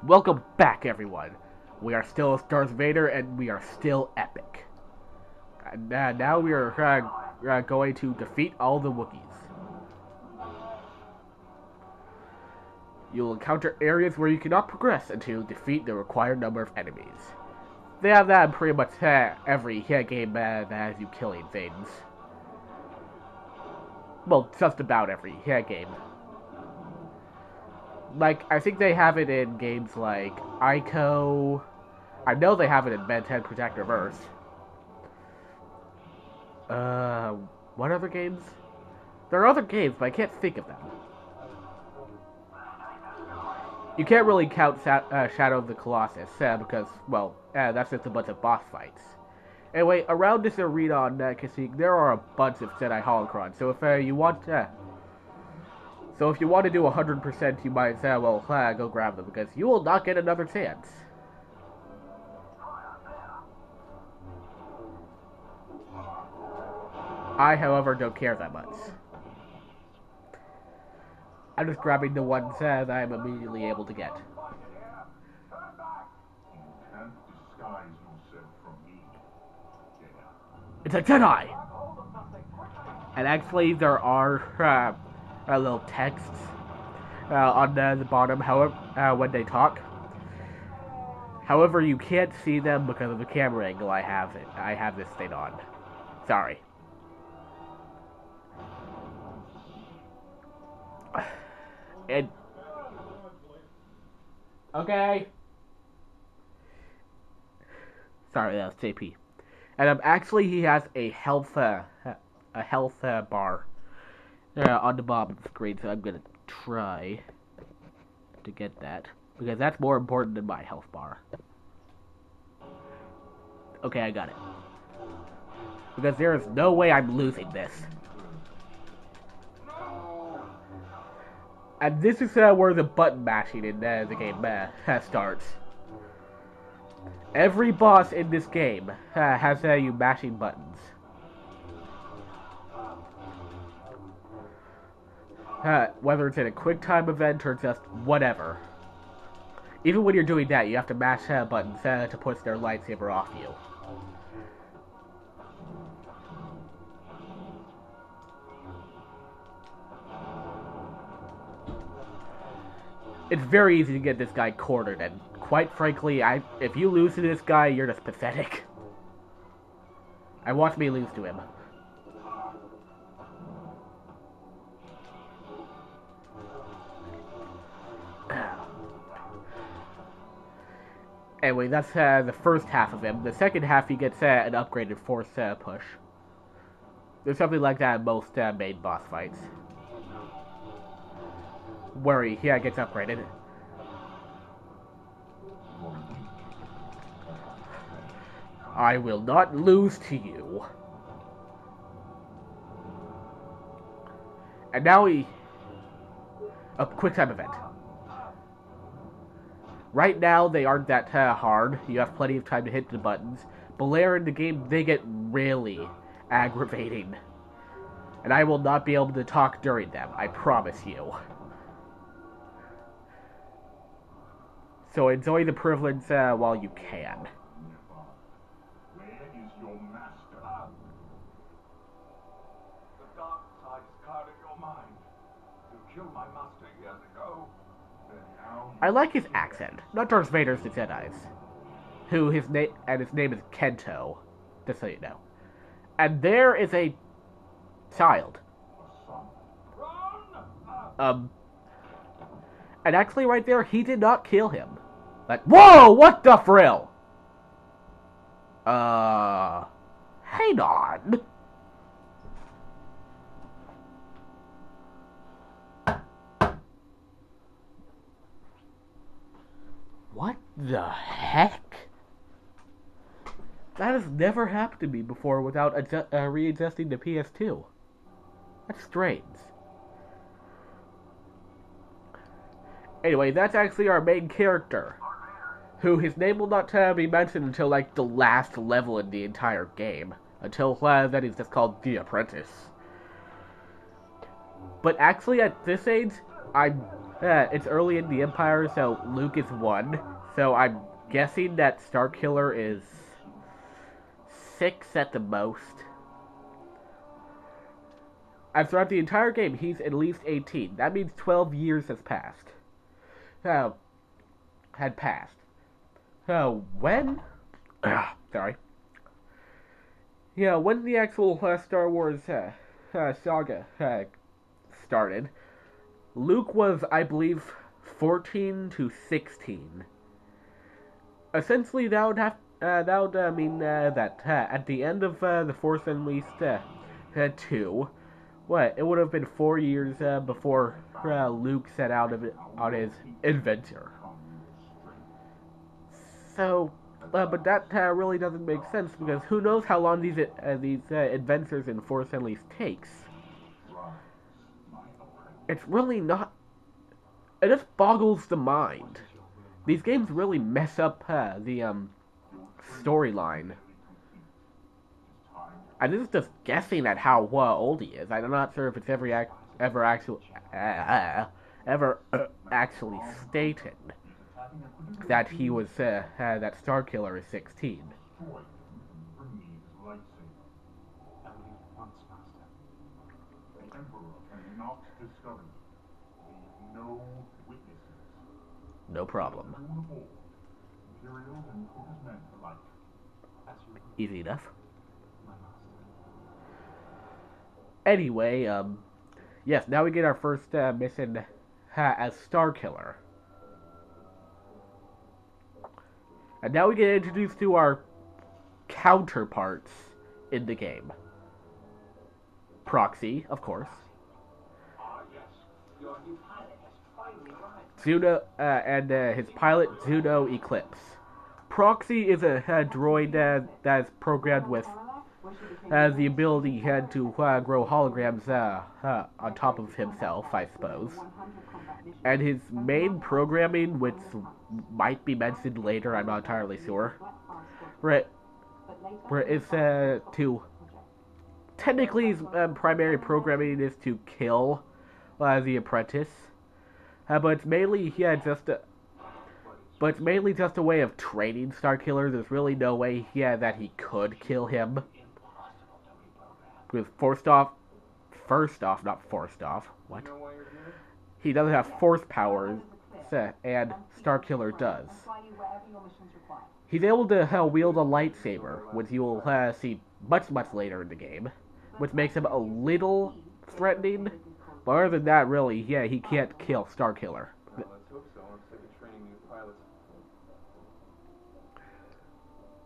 Welcome back, everyone. We are still Darth Vader, and we are still epic. And now we are going to defeat all the Wookiees. You'll encounter areas where you cannot progress until you defeat the required number of enemies. They have that in pretty much every game that has you killing things. Well, just about every game. Like, I think they have it in games like Ico. I know they have it in Ben 10 Protective Earth. What other games? There are other games, but I can't think of them. You can't really count Shadow of the Colossus, because, well, that's just a bunch of boss fights. Anyway, around this arena on Kashyyyk, there are a bunch of Jedi Holocrons, so if you want to do 100%, you might go grab them, because you will not get another chance. I, however, don't care that much. I'm just grabbing the ones that I'm immediately able to get. It's a Jedi! And actually, there are little texts on the bottom, however, when they talk. However, you can't see them because of the camera angle I have this thing on. Sorry. And okay. Sorry, that was JP. And actually, he has a health bar on the bottom of the screen, so I'm gonna try to get that because that's more important than my health bar. Okay, I got it. Because there is no way I'm losing this. And this is where the button mashing in the game starts. Every boss in this game has you mashing buttons. Whether it's in a quick time event or just whatever. Even when you're doing that, you have to mash buttons to push their lightsaber off you. It's very easy to get this guy cornered, and quite frankly, if you lose to this guy, you're just pathetic. I watched me lose to him. Anyway, that's the first half of him. The second half, he gets an upgraded force push. There's something like that in most main boss fights. Where he gets upgraded. I will not lose to you. And now a quick time event. Right now, they aren't that hard. You have plenty of time to hit the buttons. But later in the game, they get really aggravating. And I will not be able to talk during them, I promise you. So enjoy the privilege while you can. Where is your master? The dark side is clouded your mind. You killed my master years ago. I like his accent. Not Darth Vader's the Jedi's. His name is Kento. Just so you know. And there is a child. And actually right there, he did not kill him. Like, whoa, what the frill? Hang on. What the heck? That has never happened to me before without readjusting the PS2. That's strange. Anyway, that's actually our main character, who his name will not be mentioned until like the last level in the entire game. Until then he's just called The Apprentice. But actually at this age, I'm It's early in the Empire, so Luke is 1. So I'm guessing that Starkiller is 6 at the most. And throughout the entire game, he's at least 18. That means 12 years has passed. Uh, had passed. When? Sorry. Yeah, when the actual Star Wars saga started, Luke was, I believe, 14 to 16. Essentially, that would mean that at the end of The Force Unleashed 2, it would have been 4 years before Luke set out on his adventure. So, but that really doesn't make sense because who knows how long these adventures in Force Unleashed takes. It's really not. It just boggles the mind. These games really mess up the storyline. And this is just guessing at how old he is. I'm not sure if it's ever actually stated that he was that Starkiller is 16. No problem. Easy enough. Anyway, yes, now we get our first mission as Starkiller. And now we get introduced to our counterparts in the game. Proxy, of course. Zuno, and his pilot, Zuno Eclipse. Proxy is a droid that's programmed with the ability to grow holograms on top of himself, I suppose. And his main programming, which might be mentioned later, I'm not entirely sure, is to... Technically, his primary programming is to kill the apprentice. But it's mainly just a way of training Starkiller. There's really no way that he could kill him. Because first off, not forced off. What? He doesn't have force powers, and Starkiller does. He's able to wield a lightsaber, which you will see much later in the game, which makes him a little threatening. But other than that, really, he can't kill Starkiller. Let's hope so. I'm sick of training new pilots.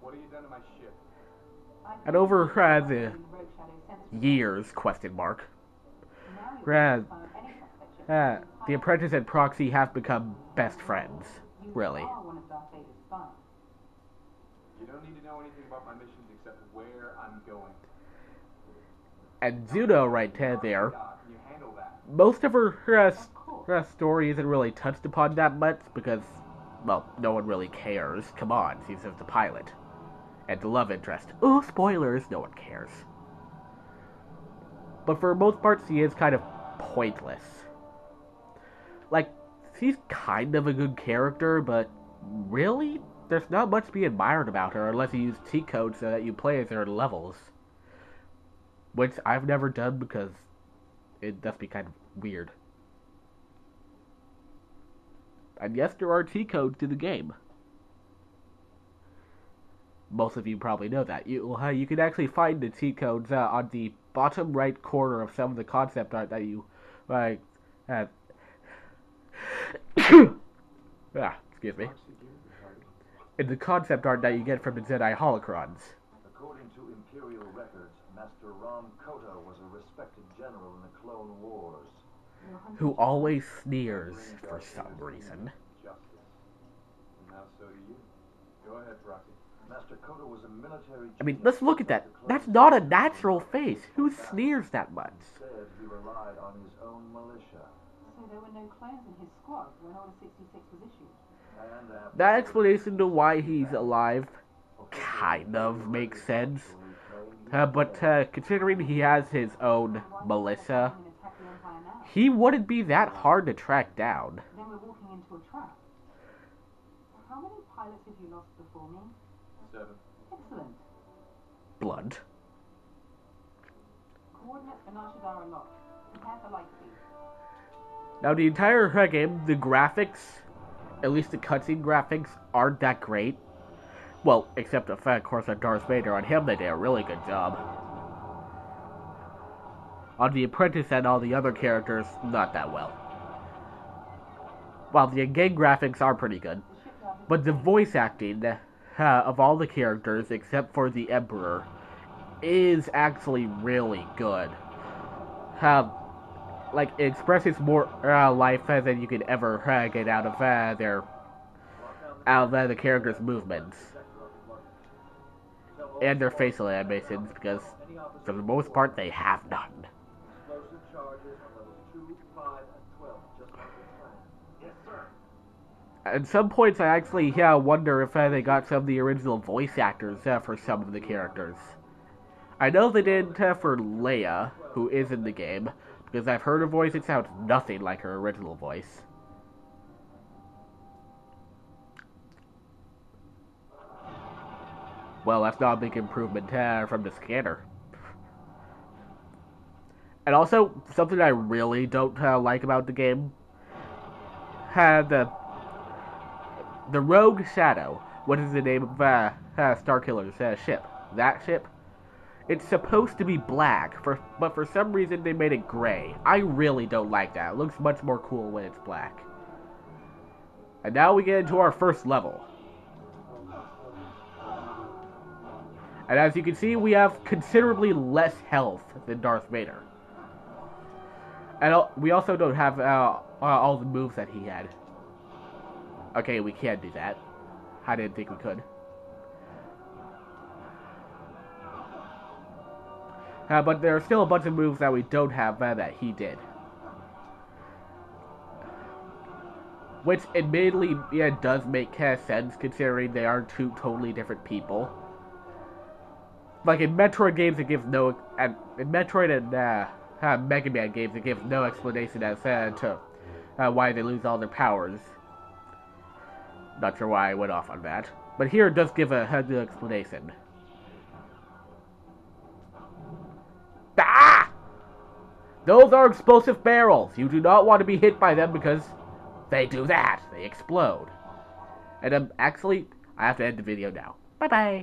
What have you done to my ship? And over the years, the apprentice and Proxy have become best friends, really. You don't need to know anything about my missions except where I'm going. And Zuno, right there, most of her story isn't really touched upon that much because, well, no one really cares. Come on, she's just the pilot. And the love interest. Ooh, spoilers, no one cares. But for most part, she is kind of pointless. Like, she's kind of a good character, but really, there's not much to be admired about her unless you use cheat codes so that you play at her levels. Which I've never done because it does be kind of weird. And yes, there are cheat codes to the game. Most of you probably know that. You can actually find the cheat codes on the bottom right corner of some of the concept art that you excuse me. In the concept art that you get from the Jedi holocrons. According to Imperial records, Master Ron Kota was a respected general in the Clone Wars. Who always sneers for some reason. Justice. And now so do you. Go ahead, Proxy. Master Kota was a military... I mean, let's look at that. That's not a natural face. Who sneers that much? Said he relied on his own militia. So there were no clones in his squad when Order 66 was issued? That explanation to why he's alive kind of makes sense. But considering he has his own militia, he wouldn't be that hard to track down. Then we're walking into a trap. How many pilots have you lost before me? 7. Excellent. Blunt. Coordinates for Nashidara locked. Prepare for light speed. Now, the entire game, the graphics, at least the cutscene graphics, aren't that great. Well, except of course on Darth Vader. On him, they did a really good job. On the Apprentice and all the other characters, not that well. While the in-game graphics are pretty good. But the voice acting of all the characters, except for the Emperor, is actually really good. Like, it expresses more life than you could ever get out of the characters' movements. And their facial animations, because for the most part, they have none. Explosive charges on levels 2, 5, and 12, just like the plan. Yes, sir. At some points, I actually wonder if they got some of the original voice actors for some of the characters. I know they did for Leia, who is in the game, because I've heard her voice, it sounds nothing like her original voice. Well, that's not a big improvement from the scanner. And also, something I really don't like about the game, the Rogue Shadow, what is the name of Starkiller's ship? That ship? It's supposed to be black, but for some reason they made it gray. I really don't like that. It looks much more cool when it's black. And now we get into our first level. And as you can see, we have considerably less health than Darth Vader. And we also don't have all the moves that he had. Okay, we can't do that. I didn't think we could. But there are still a bunch of moves that we don't have that he did. Which, admittedly, does make sense, considering they are two totally different people. Like, in Metroid games, it gives no... in Metroid and Mega Man games, it gives no explanation as to why they lose all their powers. Not sure why I went off on that. But here it does give a good explanation. Ah! Those are explosive barrels. You do not want to be hit by them because they do that. They explode. And actually, I have to end the video now. Bye-bye.